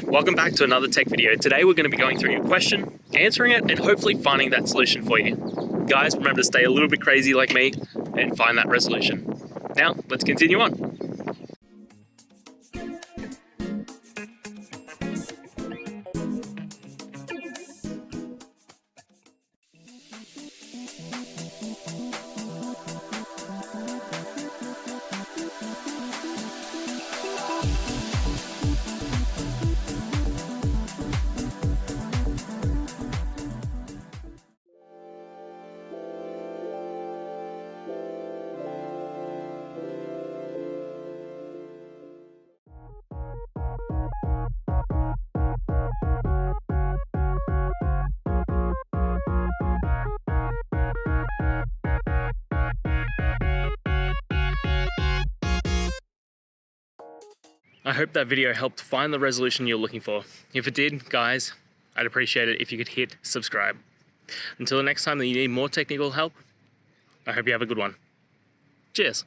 Welcome back to another tech video. Today we're going to be going through your question, answering it, and hopefully finding that solution for you. Guys, remember to stay a little bit crazy like me and find that resolution. Now, let's continue on. I hope that video helped find the resolution you're looking for. If it did, guys, I'd appreciate it if you could hit subscribe. Until the next time that you need more technical help, I hope you have a good one. Cheers.